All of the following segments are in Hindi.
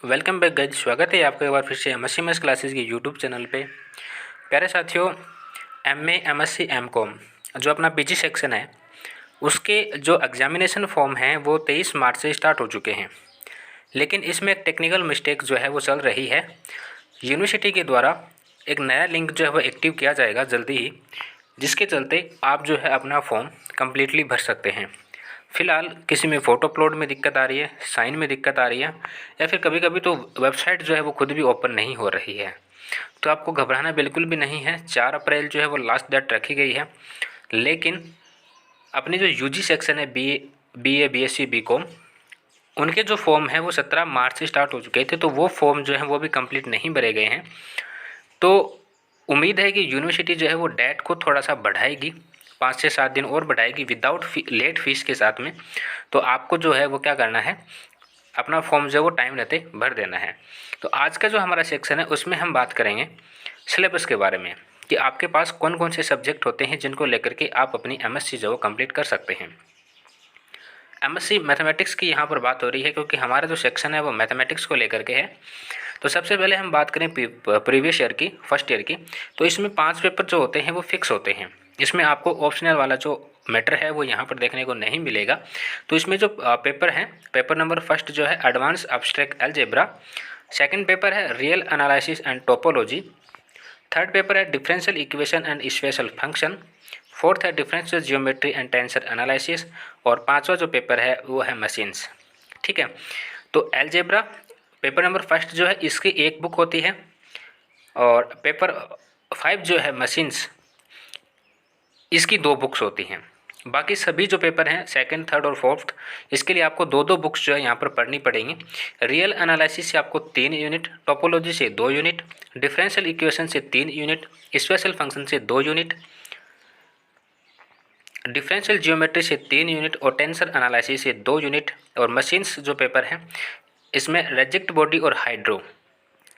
Welcome back guys. स्वागत है आपका एक बार फिर से एमएससी मैथ्स क्लासेस की यूट्यूब चैनल पे। प्यारे साथियों, एमए, एमएससी, एमकॉम जो अपना पीजी सेक्शन है उसके जो एग्जामिनेशन फॉर्म हैं वो 23 मार्च से स्टार्ट हो चुके हैं। लेकिन इसमें एक टेक्निकल मिस्टेक जो है वो चल रही है। यूनिवर्सिटी के द्वारा एक नया लिंक जो है वो एक्टिव किया जाएगा जल्दी ही, जिसके चलते आप जो है अपना फॉर्म कम्प्लीटली भर सकते हैं। फ़िलहाल किसी में फ़ोटो अपलोड में दिक्कत आ रही है, साइन में दिक्कत आ रही है, या फिर कभी कभी तो वेबसाइट जो है वो खुद भी ओपन नहीं हो रही है। तो आपको घबराना बिल्कुल भी नहीं है। 4 अप्रैल जो है वो लास्ट डेट रखी गई है। लेकिन अपने जो यूजी सेक्शन है, बीए, बीएससी, बीकॉम, उनके जो फॉर्म हैं वो 17 मार्च से स्टार्ट हो चुके थे। तो वो फॉर्म जो हैं वो भी कंप्लीट नहीं भरे गए हैं। तो उम्मीद है कि यूनिवर्सिटी जो है वो डेट को थोड़ा सा बढ़ाएगी, 5 से 7 दिन और बढ़ाएगी विदाउट लेट फीस के साथ में। तो आपको जो है वो क्या करना है, अपना फॉर्म जो है वो टाइम रहते भर देना है। तो आज का जो हमारा सेक्शन है उसमें हम बात करेंगे सिलेबस के बारे में, कि आपके पास कौन कौन से सब्जेक्ट होते हैं जिनको लेकर के आप अपनी एमएससी जो है वो कंप्लीट कर सकते हैं। एमएससी मैथमेटिक्स की यहाँ पर बात हो रही है क्योंकि हमारा जो सेक्शन है वो मैथमेटिक्स को लेकर के है। तो सबसे पहले हम बात करें प्रीवियस ईयर की, फर्स्ट ईयर की। तो इसमें 5 पेपर जो होते हैं वो फिक्स होते हैं। इसमें आपको ऑप्शनल वाला जो मैटर है वो यहाँ पर देखने को नहीं मिलेगा। तो इसमें जो पेपर हैं, पेपर नंबर फर्स्ट जो है advance abstract algebra, second paper है real analysis and topology, third paper है differential equation and special function, fourth है differential geometry and tensor analysis, और पांचवा जो पेपर है वो है मशीन्स। ठीक है। तो अलजेब्रा पेपर नंबर फर्स्ट जो है इसकी एक बुक होती है, और पेपर 5 जो है मशीन्स, इसकी 2 बुक्स होती हैं। बाकी सभी जो पेपर हैं सेकंड, थर्ड और फोर्थ, इसके लिए आपको 2-2 बुक्स जो है यहाँ पर पढ़नी पड़ेंगी। रियल एनालिसिस से आपको 3 यूनिट, टोपोलॉजी से 2 यूनिट, डिफरेंशियल इक्वेशन से 3 यूनिट, स्पेशल फंक्शन से 2 यूनिट, डिफरेंशियल जियोमेट्री से 3 यूनिट और टेंसर एनालिसिस से 2 यूनिट। और मशीन्स जो पेपर है इसमें रेजेक्ट बॉडी और हाइड्रो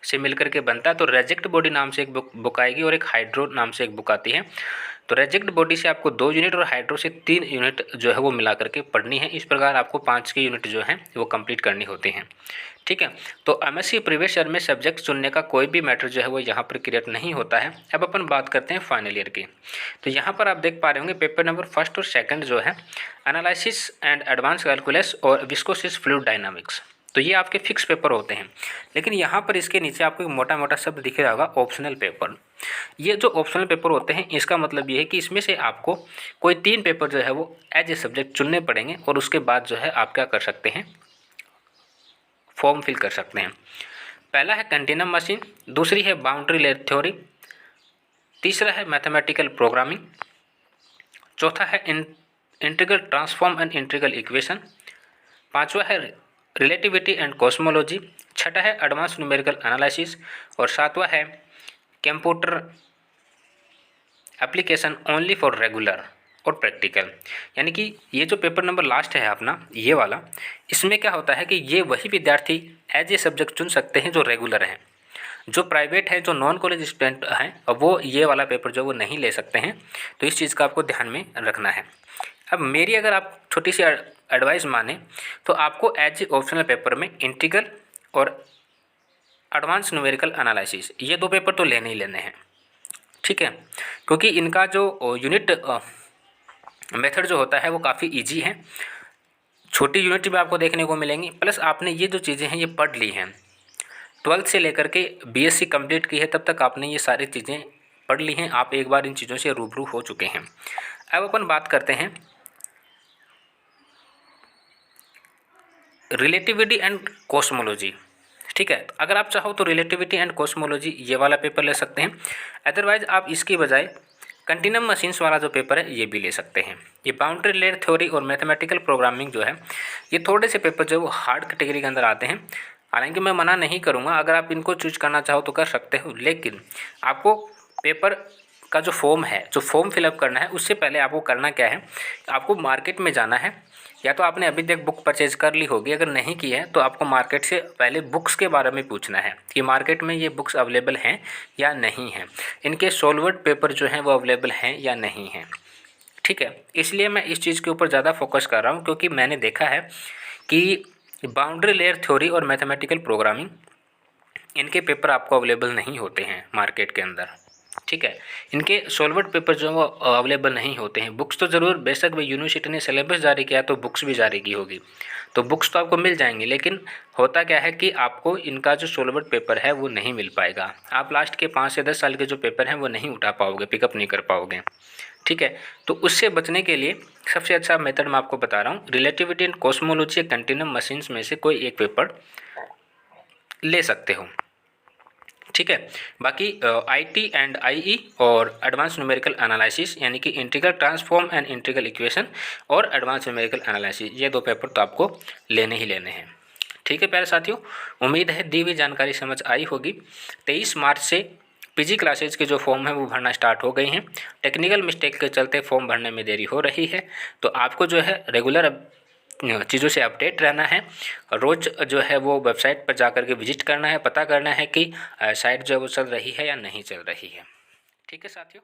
से मिलकर के बनता है। तो रेजेक्ट बॉडी नाम से एक बुक आएगी और एक हाइड्रो नाम से एक बुक आती है। तो रेजेक्ट बॉडी से आपको 2 यूनिट और हाइड्रो से 3 यूनिट जो है वो मिला करके पढ़नी है। इस प्रकार आपको 5 के यूनिट जो हैं वो कंप्लीट करनी होती हैं। ठीक है। तो एमएससी प्रीवियस ईयर में सब्जेक्ट चुनने का कोई भी मैटर जो है वो यहाँ पर क्रिएट नहीं होता है। अब अपन बात करते हैं फाइनल ईयर की। तो यहाँ पर आप देख पा रहे होंगे पेपर नंबर फर्स्ट और सेकंड जो है एनालिसिस एंड एडवांस कैलकुलस और विस्कोसिस फ्लूइड डायनामिक्स। तो ये आपके फिक्स पेपर होते हैं। लेकिन यहाँ पर इसके नीचे आपको एक मोटा मोटा शब्द दिख रहा होगा, ऑप्शनल पेपर। ये जो ऑप्शनल पेपर होते हैं इसका मतलब ये है कि इसमें से आपको कोई 3 पेपर जो है वो एज ए सब्जेक्ट चुनने पड़ेंगे, और उसके बाद जो है आप क्या कर सकते हैं, फॉर्म फिल कर सकते हैं। पहला है कंटिन्यूम मशीन, दूसरी है बाउंड्री लेयर थ्योरी, तीसरा है मैथमेटिकल प्रोग्रामिंग, चौथा है integral transform and integral equation, पांचवा है रिलेटिविटी एंड कॉस्मोलॉजी, छठा है एडवांस न्यूमेरिकल एनालिसिस, और सातवां है computer application only for regular और प्रैक्टिकल। यानी कि ये जो पेपर नंबर लास्ट है अपना, ये वाला, इसमें क्या होता है कि ये वही विद्यार्थी एज ए सब्जेक्ट चुन सकते हैं जो रेगुलर हैं। जो प्राइवेट है, जो नॉन कॉलेज स्टूडेंट हैं, वो ये वाला पेपर जो वो नहीं ले सकते हैं। तो इस चीज़ का आपको ध्यान में रखना है। अब मेरी अगर आप छोटी सी एडवाइस माने तो आपको एज ए ऑप्शनल पेपर में इंटीग्रल और एडवांस न्यूमेरिकल एनालिसिस, ये 2 पेपर तो लेने ही लेने हैं। ठीक है। क्योंकि इनका जो यूनिट मेथड जो होता है वो काफ़ी इजी है। छोटी यूनिट भी आपको देखने को मिलेंगी, प्लस आपने ये जो चीज़ें हैं ये पढ़ ली हैं। 12th से लेकर के बीएससी कंप्लीट की है तब तक आपने ये सारी चीज़ें पढ़ ली हैं। आप एक बार इन चीज़ों से रूबरू हो चुके हैं। अब अपन बात करते हैं रिलेटिविटी एंड कॉस्मोलॉजी। ठीक है। अगर आप चाहो तो रिलेटिविटी एंड कॉस्मोलॉजी ये वाला पेपर ले सकते हैं। अदरवाइज आप इसकी बजाय कंटिन्यूम मशीन्स वाला जो पेपर है ये भी ले सकते हैं। ये बाउंड्री लेयर थ्योरी और मैथमेटिकल प्रोग्रामिंग जो है ये थोड़े से पेपर जो वो हार्ड कैटेगरी के अंदर आते हैं। हालांकि मैं मना नहीं करूँगा, अगर आप इनको चूज करना चाहो तो कर सकते हो, लेकिन आपको पेपर का जो फॉर्म है, जो फॉर्म फिलअप करना है, उससे पहले आपको करना क्या है, आपको मार्केट में जाना है। या तो आपने अभी तक बुक परचेज कर ली होगी, अगर नहीं की है तो आपको मार्केट से पहले बुक्स के बारे में पूछना है कि मार्केट में ये बुक्स अवेलेबल हैं या नहीं हैं, इनके सॉल्वर्ड पेपर जो हैं वो अवेलेबल हैं या नहीं हैं। ठीक है। इसलिए मैं इस चीज़ के ऊपर ज़्यादा फोकस कर रहा हूँ, क्योंकि मैंने देखा है कि बाउंड्री लेयर थ्योरी और मैथमेटिकल प्रोग्रामिंग, इनके पेपर आपको अवेलेबल नहीं होते हैं मार्केट के अंदर, ठीक है। इनके सॉल्वर्ड पेपर जो वो अवेलेबल नहीं होते हैं। बुक्स तो ज़रूर, बेशक भाई यूनिवर्सिटी ने सिलेबस जारी किया तो बुक्स भी जारी की होगी, तो बुक्स तो आपको मिल जाएंगी, लेकिन होता क्या है कि आपको इनका जो सॉल्वर्ड पेपर है वो नहीं मिल पाएगा। आप लास्ट के 5 से 10 साल के जो पेपर हैं वो नहीं उठा पाओगे, पिकअप नहीं कर पाओगे, ठीक है। तो उससे बचने के लिए सबसे अच्छा मेथड मैं आपको बता रहा हूँ, रिलेटिविटी एंड कॉस्मोलॉजी या कंटिन्यूम मशीन्स में से कोई एक पेपर ले सकते हो, ठीक है। बाकी आईटी एंड आईई और एडवांस न्यूमेरिकल एनालिसिस यानी कि integral transform and integral equation और एडवांस न्यूमेरिकल एनालिसिस, ये 2 पेपर तो आपको लेने ही लेने हैं, ठीक है प्यारे साथियों। उम्मीद है दी हुई जानकारी समझ आई होगी। 23 मार्च से पीजी क्लासेज के जो फॉर्म है वो भरना स्टार्ट हो गए हैं। टेक्निकल मिस्टेक के चलते फॉर्म भरने में देरी हो रही है, तो आपको जो है रेगुलर चीज़ों से अपडेट रहना है। रोज़ जो है वो वेबसाइट पर जाकर के विजिट करना है, पता करना है कि साइट जो है वो चल रही है या नहीं चल रही है, ठीक है साथियों।